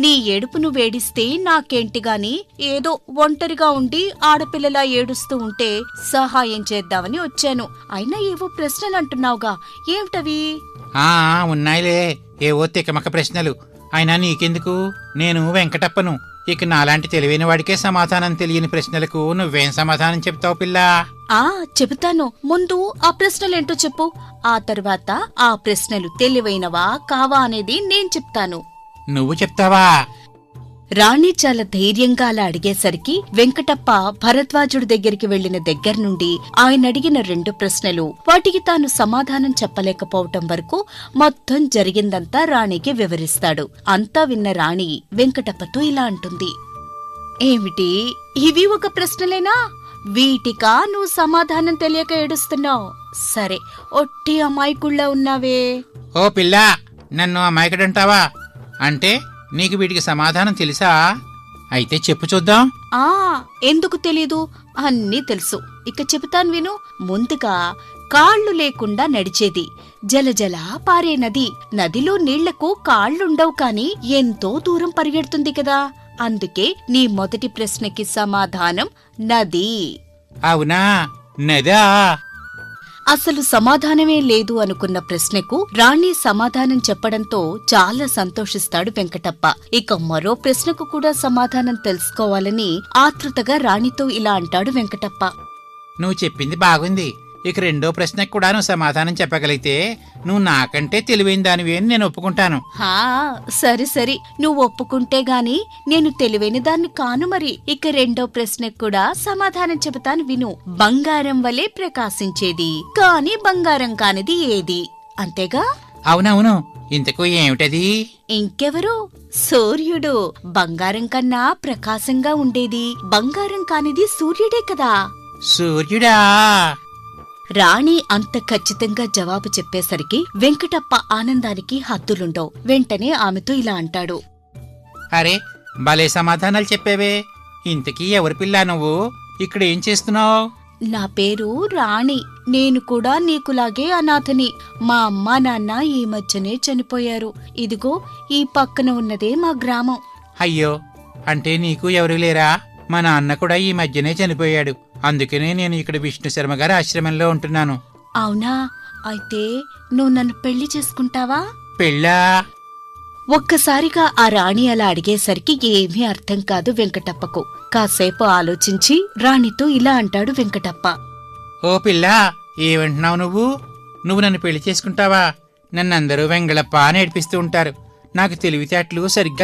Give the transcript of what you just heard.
నీ ఏడుపును వేడిస్తే నాకేంటిగాని, ఏదో ఒంటరిగా ఉండి ఆడపిల్లలా ఏడుస్తూ ఉంటే సహాయం చేద్దామని వచ్చాను. అయినా ఏవో ప్రశ్నలంటున్నావుగా, ఏమిటవి? ఉన్నాయిలే, ఏవో తికమక ప్రశ్నలు. అయినా నీకెందుకు? నేను వెంకటప్పను. ఇక నాలాంటి తెలివైన వాడికే సమాధానం తెలియని ప్రశ్నలకు నువ్వేం సమాధానం చెప్తావు పిల్లా? చెబుతాను. ముందు ఆ ప్రశ్నలేంటో చెప్పు. ఆ తర్వాత ఆ ప్రశ్నలు తెలివైనవా కావా అనేది నేను చెప్తాను. నువ్వు చెప్తావా? రాణి చాలా ధైర్యంగా అలా అడిగేసరికి వెంకటప్ప భరద్వాజుడి దగ్గరికి వెళ్లిన దగ్గర్నుండి ఆయన అడిగిన 2 ప్రశ్నలు, వాటికి తాను సమాధానం చెప్పలేకపోవటం వరకు మొత్తం జరిగిందంతా రాణికి వివరిస్తాడు. అంతా విన్న రాణి వెంకటప్పతో ఇలా అంటుంది. ఏమిటి, ఇవి ఒక ప్రశ్నలేనా? వీటికా నువ్వు సమాధానం తెలియక ఏడుస్తున్నావు? సరే, ఒట్టి అమాయకుళ్ళ ఉన్నావే. ఓ పిల్లా, నన్ను అమాయకుడంటావా? అంటే నీకు వీటికి సమాధానం తెలుసా? అయితే చెప్పు చూద్దాం. ఎందుకు తెలీదు? అన్నీ తెలుసు. ఇక చెబుతాను విను. ముందుగా, కాళ్లు లేకుండా నడిచేది, జలజల పారే నది. నదిలో నీళ్లకు కాళ్లుండవు కాని ఎంతో దూరం పరిగెడుతుంది కదా. అందుకే నీ మొదటి ప్రశ్నకి సమాధానం నది. అవునా, నదా? అసలు సమాధానమే లేదు అనుకున్న ప్రశ్నకు రాణి సమాధానం చెప్పడంతో చాలా సంతోషిస్తాడు వెంకటప్ప. ఇక మరో ప్రశ్నకు కూడా సమాధానం తెలుసుకోవాలని ఆతృతగా రాణితో ఇలా అంటాడు వెంకటప్ప. నువ్వు చెప్పింది బాగుంది. ఇక రెండో ప్రశ్నకు కూడా నువ్వు సమాధానం చెప్పగలిగితే నువ్వు నాకంటే తెలివైన దానివి అని నేను ఒప్పుకుంటాను. సరే సరే, నువ్వు ఒప్పుకుంటే గాని నేను తెలివైన దాన్ని కాను. మరి ఇక రెండో ప్రశ్నకు కూడా సమాధానం చెబుతాను విను. బంగారం వలె ప్రకాశించేది కాని బంగారం కానిది ఏది? అంతేగా? అవునవును. ఇంతకు ఏమిటది? ఇంకెవరు? సూర్యుడు. బంగారం కన్నా ప్రకాశంగా ఉండేది బంగారం కానిది సూర్యుడే కదా. సూర్యుడా? రాణి అంత ఖచ్చితంగా జవాబు చెప్పేసరికి వెంకటప్ప ఆనందానికి హద్దులుండవు. వెంటనే ఆమెతో ఇలా అంటాడు. అరే, భలే సమాధానాలు చెప్పేవే. ఇంతకీ ఎవరి పిల్లా నువ్వు? ఇక్కడ ఏం చేస్తున్నావు? నా పేరు రాణి. నేను కూడా నీకులాగే అనాథని. మా అమ్మా నాన్న ఈ మధ్యనే చనిపోయారు. ఇదిగో ఈ పక్కన ఉన్నదే మా గ్రామం. అయ్యో, అంటే నీకు ఎవరు లేరా? మా నాన్న కూడా ఈ మధ్యనే చనిపోయాడు. అందుకనే నేను ఇక్కడ విష్ణు శర్మ గారి ఆశ్రమంలో ఉంటున్నాను. అవునా? అయితే నువ్వు నన్ను పెళ్లి చేసుకుంటావా? పెళ్ళా? ఒక్కసారిగా ఆ రాణి అలా అడిగేసరికి ఏమీ అర్థం కాదు వెంకటప్పకు. కాసేపు ఆలోచించి రాణితో ఇలా అంటాడు వెంకటప్ప. ఓ పిల్లా, ఏమంటున్నావు నువ్వు? నువ్వు నన్ను పెళ్లి చేసుకుంటావా? నన్నందరూ వెంగళప్ప అని ఏడిపిస్తూ ఉంటారు. నాకు తెలివితేటలు సరిగ్గా